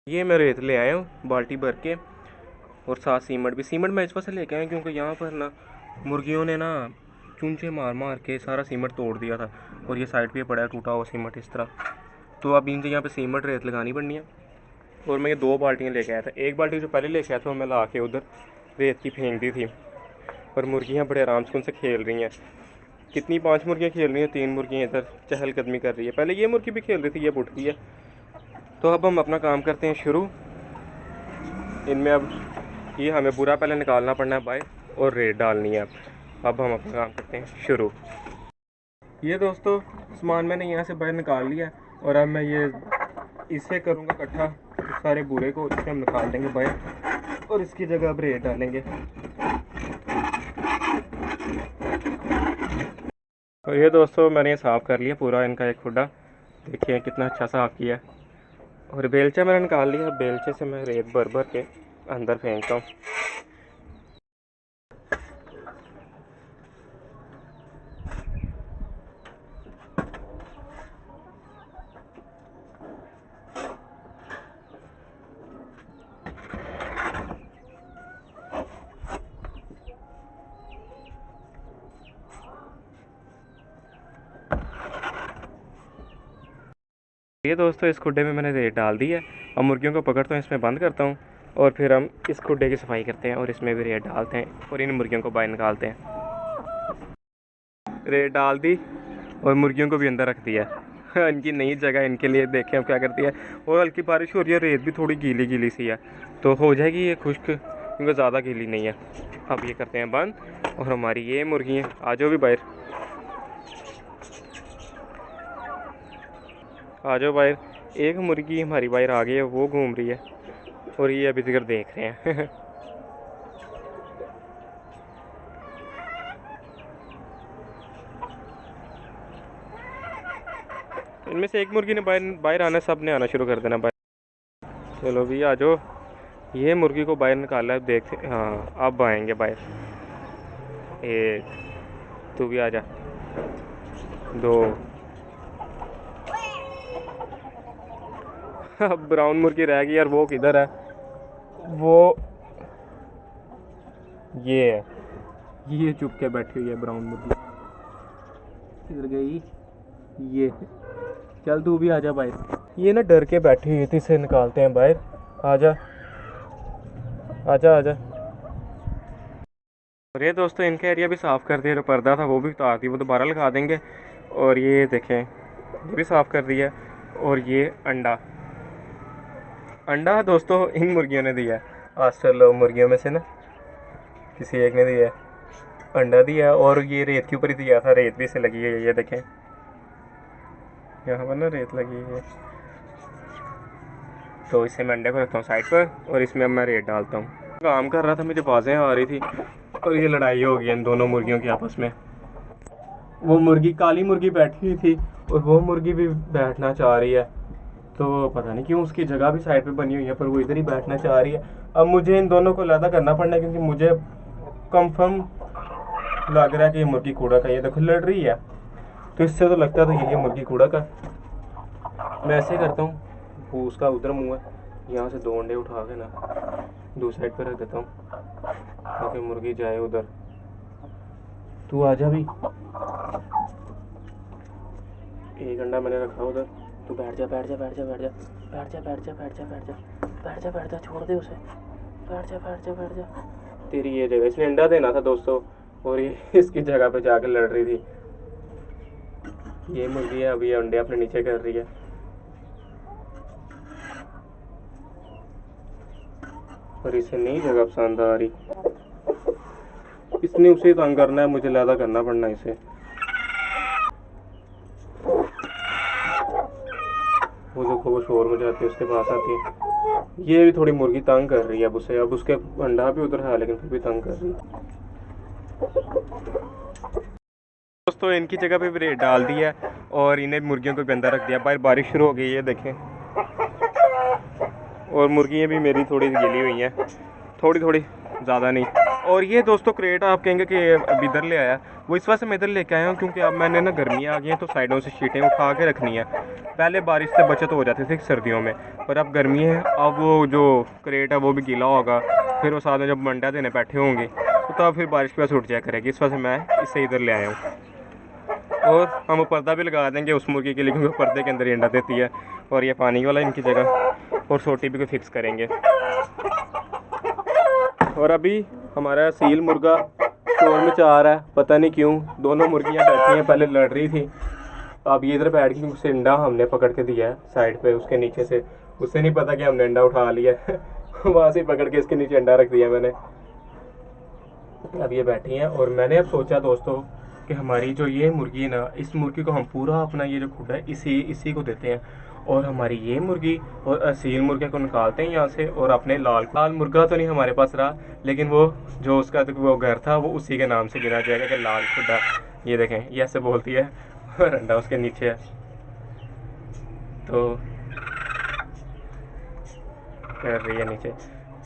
ये मैं रेत ले आया हूँ बाल्टी भर के, और साथ सीमेंट भी। सीमेंट मैं इस वजह से लेके आया क्योंकि यहाँ पर ना मुर्गियों ने ना चूंचे मार मार के सारा सीमेंट तोड़ दिया था, और ये साइड पे पड़ा है टूटा हुआ सीमेंट इस तरह। तो अब इनसे यहाँ पे सीमेंट रेत लगानी पड़नी है। और मैं ये 2 बाल्टियाँ लेके आया था। एक बाल्टी जो पहले लेके आया था मैं ला के उधर रेत की फेंक दी थी, और मुर्गियाँ बड़े आराम से उनसे खेल रही हैं। कितनी 5 मुर्गियाँ खेल रही हैं, 3 मुर्गियाँ इधर चहलकदमी कर रही है। पहले ये मुर्गी भी खेल रही थी, ये उठ गई है। तो अब हम अपना काम करते हैं शुरू। इनमें अब ये हमें बुरा पहले निकालना पड़ना है बाहर, और रेत डालनी है। अब हम अपना काम करते हैं शुरू। ये दोस्तों सामान मैंने यहाँ से बाहर निकाल लिया, और अब मैं ये इसे करूँगा इकट्ठा, सारे बुरे को इसे हम निकाल देंगे बाहर, और इसकी जगह अब रेत डालेंगे। तो ये दोस्तों मैंने ये साफ़ कर लिया पूरा इनका एक खुड्डा, देखिए कितना अच्छा साफ़ किया। और बेलचा मैंने निकाल लिया, बेलचे से मैं रेत भर भर के अंदर फेंकता हूँ। ये दोस्तों इस खुड्डे में मैंने रेत डाल दी है। अब मुर्गियों को पकड़ता हूँ, इसमें बंद करता हूँ, और फिर हम इस खुड्डे की सफाई करते हैं, और इसमें भी रेत डालते हैं, और इन मुर्गियों को बाहर निकालते हैं। रेत डाल दी और मुर्गियों को भी अंदर रख दिया। इनकी नई जगह इनके लिए, देखें अब क्या करती है। और हल्की बारिश हो रही है, रेत भी थोड़ी गीली गीली सी है, तो हो जाएगी ये खुश्क, क्योंकि ज़्यादा गीली नहीं है। अब ये करते हैं बंद, और हमारी ये मुर्गियाँ आ जाओ भी बाहर, आ जाओ बाहर। एक मुर्गी हमारी बाहर आ गई है, वो घूम रही है, और ये अभी तक देख रहे हैं। इनमें से एक मुर्गी ने बाहर आना, सब ने आना शुरू कर देना बाहर। चलो भी आ जाओ। ये मुर्गी को बाहर निकाला है, देखते। हाँ अब आएंगे बाहर। एक, तू भी आ जा। 2। अब ब्राउन मुर्गी रह गई यार, वो किधर है? वो ये है, ये चुप के बैठी हुई है ब्राउन मुर्गी। किधर गई ये? चल तू भी आजा बाहर। ये ना डर के बैठी हुई थी, इसे निकालते हैं बाहर। आजा आजा आजा। और ये दोस्तों इनका एरिया भी साफ़ कर दिया, जो पर्दा था वो भी उतार दी, वो दोबारा लगा देंगे। और ये देखें, ये भी साफ़ कर दिया। और ये अंडा दोस्तों इन मुर्गियों ने दिया। आजकल मुर्गियों में से ना किसी एक ने दिया, अंडा दिया। और ये रेत के ऊपर ही दिया था, रेत भी इसे लगी है, ये देखें यहाँ पर ना रेत लगी है। तो इसे मैं अंडे को रखता हूँ साइड पर, और इसमें अब मैं रेत डालता हूँ। काम कर रहा था, मुझे आवाज़ें आ रही थी, और ये लड़ाई हो गई इन दोनों मुर्गियों की आपस में। वो मुर्गी, काली मुर्गी बैठी हुई थी, और वो मुर्गी भी बैठना चाह रही है। तो पता नहीं क्यों उसकी जगह भी साइड पे बनी हुई है, पर वो इधर ही बैठना चाह रही है। अब मुझे इन दोनों को अलग करना पड़ना है, क्योंकि मुझे कंफर्म लग रहा है कि ये मुर्गी कूड़ा का, ये देखो लड़ रही है। तो इससे तो लगता था ये मुर्गी कूड़ा का। मैं ऐसे करता हूँ, वो उसका उधर मुँह है, यहाँ से 2 अंडे उठा के ना दूसरी साइड पर रख देता हूँ, ताकि मुर्गी जाए उधर। तू आजा भी। एक अंडा मैंने रखा उधर, तू बैठ जा बैठ जा बैठ जा बैठ जा बैठ जा बैठ जा बैठ जा बैठ जा बैठ जा बैठ जा, छोड़ दे उसे, बैठ जा बैठ जा बैठ जा। तेरी ये जगह, इसने अंडा देना था दोस्तों, और ये इसकी जगह पे जाकर लड़ रही थी। ये मुर्गी है, अभी अंडे अपने नीचे कर रही है। और इसे नई जगह पसंद आ रही, इसने उसे तंग करना है, मुझे ज़्यादा करना पड़ना इसे। वो देखो वो शोर मचाती है, उसके पास आती है। ये भी थोड़ी मुर्गी तंग कर रही है अब उसे, अब उसके अंडा भी उधर है, लेकिन फिर भी तंग कर रही है। दोस्तों इनकी जगह पे भी रेत डाल दी है, और इन्हें मुर्गियों को भी अंदर रख दिया। बाहर बारिश शुरू हो गई है, देखें। और मुर्गियाँ भी मेरी थोड़ी गिली हुई हैं, थोड़ी थोड़ी, ज़्यादा नहीं। और ये दोस्तों क्रेट आप कहेंगे कि अब इधर ले आया, वो इस वजह से मैं इधर लेके आया हूँ क्योंकि अब मैंने ना गर्मियाँ आ गई हैं तो साइडों से शीटें उठा के रखनी है। पहले बारिश से बचत हो जाती थी सर्दियों में, पर अब गर्मी है, अब वो जो क्रेट है वो भी गीला होगा, फिर वो साथ में जब मंडा देने बैठे होंगे तो तब फिर बारिश की वजह से उठ जाया करेगी, इस वजह से मैं इसे इधर ले आया हूँ। और हम पर्दा भी लगा देंगे उस मुर्गी के लिए क्योंकि पर्दे के अंदर ही अंडा देती है। और ये पानी वाला इनकी जगह, और सोटी भी कोई फिक्स करेंगे। और अभी हमारा सील मुर्गा शोर मचा रहा है, पता नहीं क्यों। दोनों मुर्गियां बैठी हैं, पहले लड़ रही थी, अब ये इधर बैठ गई। उसे अंडा हमने पकड़ के दिया है साइड पे उसके नीचे से, उससे नहीं पता कि हमने अंडा उठा लिया है वहाँ से पकड़ के इसके नीचे अंडा रख दिया मैंने। अब ये बैठी हैं और मैंने अब सोचा दोस्तों कि हमारी जो ये मुर्गी है ना, इस मुर्गी को हम पूरा अपना ये जो खुड है इसी को देते हैं, और हमारी ये मुर्गी और असील मुर्गे को निकालते हैं यहाँ से, और अपने लाल मुर्गा तो नहीं हमारे पास रहा, लेकिन वो जो उसका वो घर था वो उसी के नाम से गिना जाएगा कि लाल खुदा। ये देखें, ये ऐसे बोलती है और अंडा उसके नीचे है। तो कर रही है नीचे,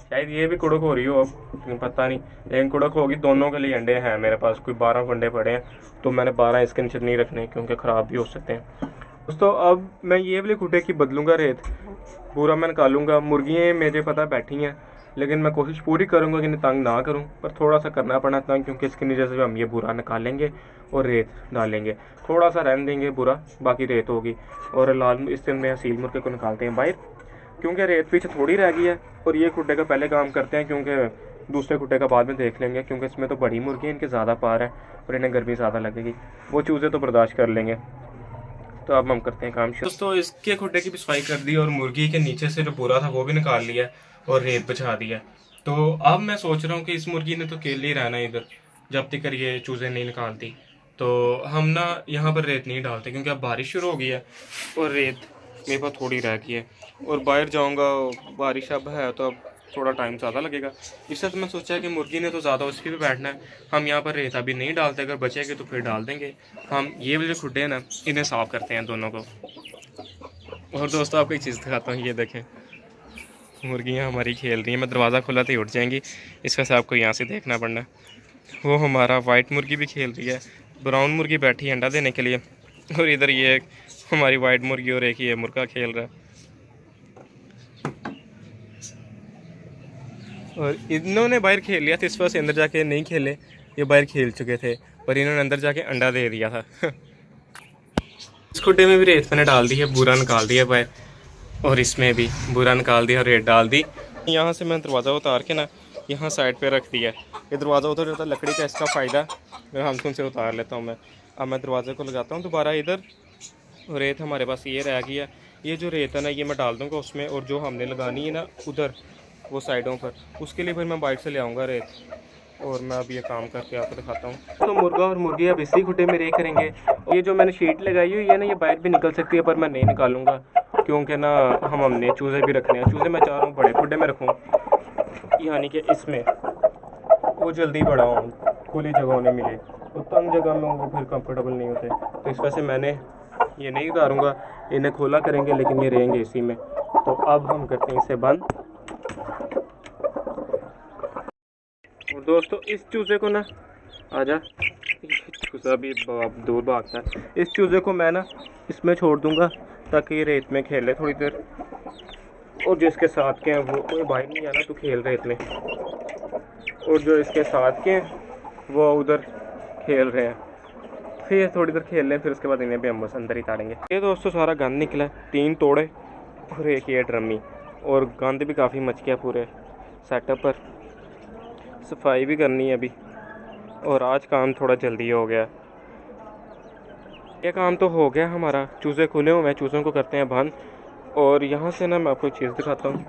शायद ये भी कुड़क हो रही हो, अब पता नहीं, लेकिन कुड़क होगी। दोनों के लिए अंडे हैं मेरे पास, कोई 12 अंडे पड़े हैं, तो मैंने 12 इसके नीचे नहीं रखने क्योंकि ख़राब भी हो सकते हैं दोस्तों। अब मैं ये वाले खुडे की बदलूंगा, रेत पूरा मैं निकालूंगा। मुर्गियाँ मुझे पता बैठी हैं, लेकिन मैं कोशिश पूरी करूंगा कि इन्हें तंग ना करूं, पर थोड़ा सा करना पड़ा तंग, क्योंकि इसके नीचे से हम ये बुरा निकालेंगे और रेत डालेंगे। थोड़ा सा रहने देंगे बुरा, बाकी रेत होगी। और लाल इस दिन में असील मुर्गे को निकालते हैं बाहर, क्योंकि रेत पीछे थोड़ी रह गई है। और ये खुडे का पहले काम करते हैं, क्योंकि दूसरे खुडे का बाद में देख लेंगे, क्योंकि इसमें तो बड़ी मुर्गी है, इनके ज़्यादा पार है और इन्हें गर्मी ज़्यादा लगेगी। वो चूज़े तो बर्दाश्त कर लेंगे। तो अब हम करते हैं काम शुरू। दोस्तों इसके खुडे की भी सफाई कर दी और मुर्गी के नीचे से जो पूरा था वो भी निकाल लिया और रेत बिछा दिया। तो अब मैं सोच रहा हूँ कि इस मुर्गी ने तो अकेले ही रहना इधर जब तक ये चूज़े नहीं निकालती। तो हम ना यहाँ पर रेत नहीं डालते क्योंकि अब बारिश शुरू हो गई है और रेत मेरे पास थोड़ी रह गई है, और बाहर जाऊँगा, बारिश अब है तो अब थोड़ा टाइम ज़्यादा लगेगा। इससे तो मैं सोचा है कि मुर्गी ने तो ज़्यादा उस पर बैठना है, हम यहाँ पर रेत अभी नहीं डालते, अगर बचेंगे तो फिर डाल देंगे। हम ये वाले खुडे हैं ना, इन्हें साफ़ करते हैं दोनों को। और दोस्तों आपको एक चीज़ दिखाता हूँ, ये देखें मुर्गियाँ हमारी खेल रही हैं। मैं दरवाज़ा खुला तो ही उठ जाएंगी, इस वजह से आपको यहाँ से देखना पड़ना। वो हमारा वाइट मुर्गी भी खेल रही है, ब्राउन मुर्गी बैठी है अंडा देने के लिए, और इधर ये हमारी वाइट मुर्गी और एक ये मुर्गा खेल रहा है। और इन्होंने बाहर खेल लिया था, इस वजह से अंदर जाके नहीं खेले, ये बाहर खेल चुके थे, पर इन्होंने अंदर जाके अंडा दे दिया था इस खुडे में भी रेत मैंने डाल दी है, बुरा निकाल दिया बाहर, और इसमें भी बुरा निकाल दिया और रेत डाल दी। यहाँ से मैं दरवाज़ा उतार के ना यहाँ साइड पे रख दिया। ये दरवाज़ा उतर जाता है लकड़ी का, इसका फ़ायदा मैं हमसुन से उतार लेता हूँ मैं। अब मैं दरवाजे को लगाता हूँ दोबारा इधर, और रेत हमारे पास ये रह गई है। ये जो रेत है ना ये मैं डाल दूँगा उसमें, और जो हमने लगानी है ना उधर वो साइडों पर, उसके लिए फिर मैं बाइक से ले आऊँगा रेत, और मैं अब ये काम करके आपको दिखाता हूँ। तो मुर्गा और मुर्गी अब इसी खुडे में रह करेंगे। ये जो मैंने शीट लगाई हुई है ना, ये बाहर भी निकल सकती है, पर मैं नहीं निकालूंगा क्योंकि ना हमने चूज़े भी रखने हैं। चूज़े मैं चाह रहा हूँ बड़े खुडे में रखूँ, यानी कि इसमें वो जल्दी बड़ा हो, खुली जगह उन्हें मिले, तो तंग जगह में वो फिर कंफर्टेबल नहीं होते। तो इस वजह से मैंने ये नहीं उतारूँगा, इन्हें खोला करेंगे लेकिन ये रहेंगे इसी में। तो अब हम करते हैं इसे बंद। और दोस्तों इस चूज़े को ना, आजा, चूज़ा भी दूर भागता है। इस चूज़े को मैं ना इसमें छोड़ दूँगा ताकि ये रेत में खेले थोड़ी देर, और जो इसके साथ के हैं वो कोई बाहर नहीं आना, तो खेल रेत में, और जो इसके साथ के हैं वो उधर खेल रहे हैं। फिर थोड़ी देर खेल लें, फिर उसके बाद इन्हें भी हम बस अंदर ही ताड़ेंगे। ये दोस्तों सारा गंद निकला, 3 तोड़े और एक ये ड्रमी, और गंद भी काफ़ी मच गया पूरे सेटअप पर। सफाई भी करनी है अभी, और आज काम थोड़ा जल्दी हो गया। ये काम तो हो गया हमारा, चूज़े खुले हुए हैं, चूज़ों को करते हैं बंद। और यहाँ से ना मैं आपको एक चीज़ दिखाता हूँ।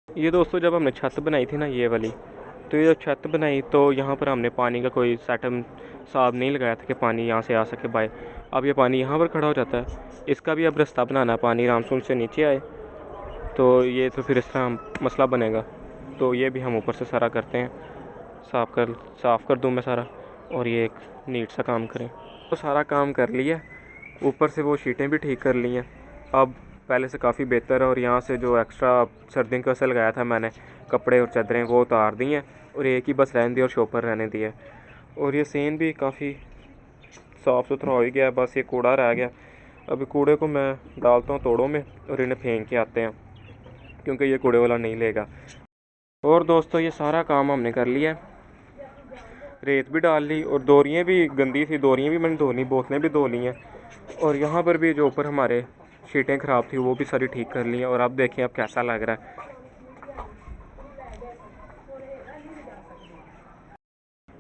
ये दोस्तों जब हमने छत बनाई थी ना ये वाली, तो ये जब छत बनाई तो यहाँ पर हमने पानी का कोई सेटअप साफ नहीं लगाया था कि पानी यहाँ से आ सके बाहर। अब ये पानी यहाँ पर खड़ा हो जाता है, इसका भी अब रास्ता बनाना, पानी रामसून से नीचे आए, तो ये तो फिर इस तरह मसला बनेगा। तो ये भी हम ऊपर से सारा करते हैं, साफ़ कर दूँ मैं सारा, और ये एक नीट सा काम करें। तो सारा काम कर लिया, ऊपर से वो शीटें भी ठीक कर ली हैं। अब पहले से काफ़ी बेहतर है। और यहाँ से जो एक्स्ट्रा सर्दियों की वजह से लगाया था मैंने कपड़े और चादरें, वो उतार दी हैं और एक ही बस रहने दी और शॉपर रहने दी है। और ये सीन भी काफ़ी साफ़ सुथरा हो ही गया, बस ये कूड़ा रह गया। अभी कूड़े को मैं डालता हूँ तोड़ों में और इन्हें फेंक के आते हैं, क्योंकि ये कूड़े वाला नहीं लेगा। और दोस्तों ये सारा काम हमने कर लिया, रेत भी डाल ली और दोरियाँ भी गंदी थी, दोरियाँ भी मैंने धो ली, बोतलें भी धो ली हैं। और यहाँ पर भी जो ऊपर हमारे शीटें ख़राब थी वो भी सारी ठीक कर ली हैं। और अब देखें अब कैसा लग रहा है।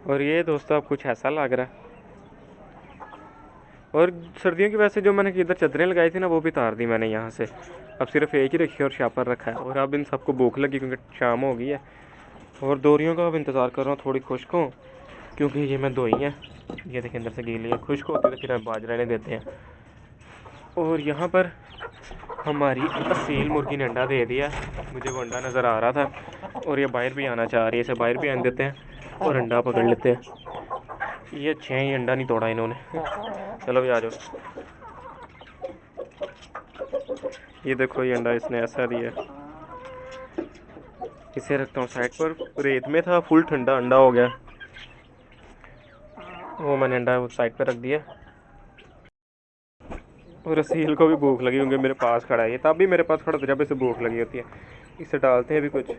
और ये दोस्तों अब कुछ ऐसा लग रहा है। और सर्दियों की वजह से जो मैंने इधर चादरें लगाई थी ना, वो भी तार दी मैंने यहाँ से। अब सिर्फ एक ही रखी और शापर रखा है। और अब इन सबको भूख लगी क्योंकि शाम हो गई है। और दोरियों का अब इंतज़ार कर रहा हूँ थोड़ी खुश्क हो, क्योंकि ये मैं धोई हैं, ये देखिए अंदर से गीली है। खुश्क होती है तो फिर हम बाज रहने देते हैं। और यहाँ पर हमारी असील मुर्गी ने अंडा दे दिया, मुझे वो अंडा नज़र आ रहा था। और ये बाहर भी आना चाह रही है, इसे बाहर भी आने देते हैं और अंडा पकड़ लेते हैं। ये अच्छे हैं, ये अंडा नहीं तोड़ा इन्होंने। चलो भी आ जाओ। ये देखो ये अंडा इसने ऐसा दिया, इसे रखता हूँ साइड पर। रेत में था, फुल ठंडा अंडा हो गया, वो मैंने अंडा वो साइड पर रख दिया। और असील को भी भूख लगी क्योंकि मेरे पास खड़ा है, ये तब भी मेरे पास खड़ा था जब इसे भूख लगी होती है। इसे डालते हैं अभी कुछ।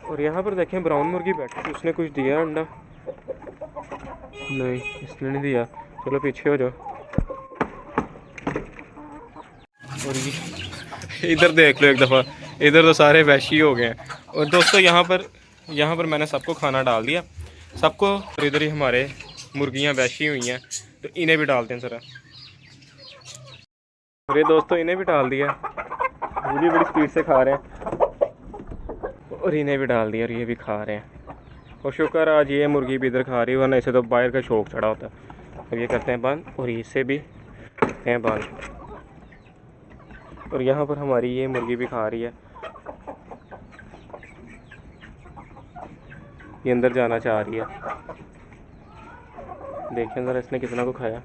और यहाँ पर देखें ब्राउन मुर्गी बैठी थी, उसने कुछ दिया अंडा? नहीं, इसने नहीं दिया। चलो पीछे हो जाओ। और ये इधर देख लो एक दफ़ा, इधर तो सारे वैशी हो गए हैं। और दोस्तों यहाँ पर मैंने सबको खाना डाल दिया, सबको। और इधर ही हमारे मुर्गियाँ वैशी हुई हैं, तो इन्हें भी डालते हैं ज़रा। और ये दोस्तों इन्हें भी डाल दिया, ये भी बड़ी स्पीड से खा रहे हैं। और इन्हें भी डाल दिया और ये भी खा रहे हैं। और शुक्र आज ये मुर्गी भी इधर खा रही है, वरना इसे तो बाहर का शौक चढ़ा होता है। अब ये करते हैं बंद और इसे भी करते हैं बंद। और यहाँ पर हमारी ये मुर्गी भी खा रही है, ये अंदर जाना चाह रही है। देखें ज़रा इसने कितना को खाया,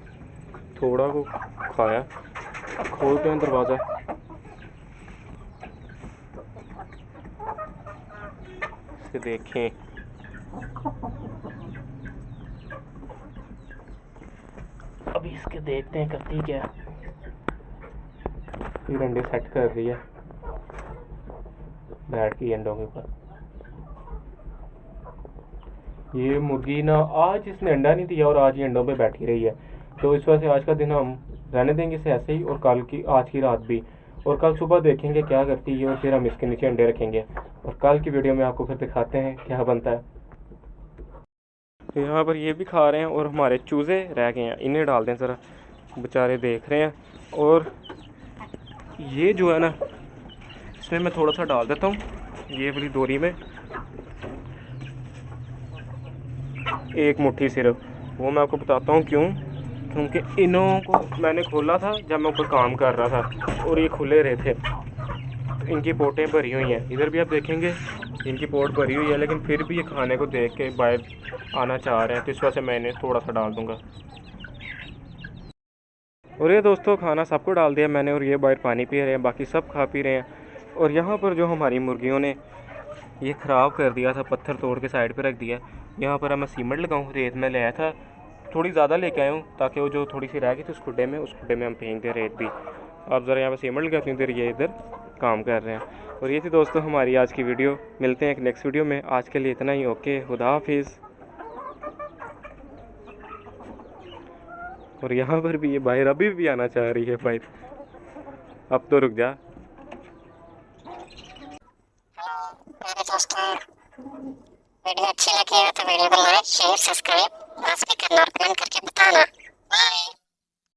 थोड़ा को खाया। खोलते हैं दरवाज़ा, इसे देखें। अभी इसके देखते हैं करती क्या है। फिर अंडे सेट कर रही है, बैठ के अंडों के ऊपर। ये मुर्गी ना आज इसने अंडा नहीं दिया और आज ये अंडों पे बैठी रही है, तो इस वजह से आज का दिन हम रहने देंगे इसे ऐसे ही। और कल की आज की रात भी, और कल सुबह देखेंगे क्या करती है और फिर हम इसके नीचे अंडे रखेंगे। और कल की वीडियो में आपको फिर दिखाते हैं क्या बनता है। तो यहाँ पर ये भी खा रहे हैं और हमारे चूज़े रह गए हैं, इन्हें डाल दें ज़रा, बेचारे देख रहे हैं। और ये जो है ना, इसमें मैं थोड़ा सा डाल देता हूँ ये वाली दोरी में, एक मुट्ठी सिर्फ। वो मैं आपको बताता हूँ क्यों, क्योंकि इन्हों को मैंने खोला था जब मैं ऊपर काम कर रहा था और ये खुले रहे थे। इनकी पोटें भरी हुई हैं, इधर भी आप देखेंगे इनकी पोट भरी हुई है, लेकिन फिर भी ये खाने को देख के बाहर आना चाह रहे हैं, तो इस वजह से मैं इन्हें थोड़ा सा डाल दूँगा। और ये दोस्तों खाना सबको डाल दिया मैंने, और ये बाहर पानी पी रहे हैं, बाकी सब खा पी रहे हैं। और यहाँ पर जो हमारी मुर्गियों ने ये ख़राब कर दिया था, पत्थर तोड़ के साइड पे रख दिया। यहाँ पर मैं सीमेंट लगाऊँ, रेत में ले आया था, थोड़ी ज़्यादा लेके आया हूँ ताकि वो जो थोड़ी सी रह गई थी उस खुड्डे में हम फेंक दें रेत भी। आप ज़रा यहाँ पर सीमेंट लगाती हूँ, ये इधर काम कर रहे हैं। और ये थी दोस्तों हमारी आज की वीडियो, मिलते हैं एक नेक्स्ट वीडियो में। आज के लिए इतना ही, ओके, खुदा हाफिज़। और यहाँ पर भी ये बाहर अभी भी आना चाह रही है बाहर, अब तो रुक जा। मेरे दोस्तों वीडियो अच्छी लगी हो तो वीडियो को लाइक शेयर सब्सक्राइब भी करना और कमेंट करके बताना।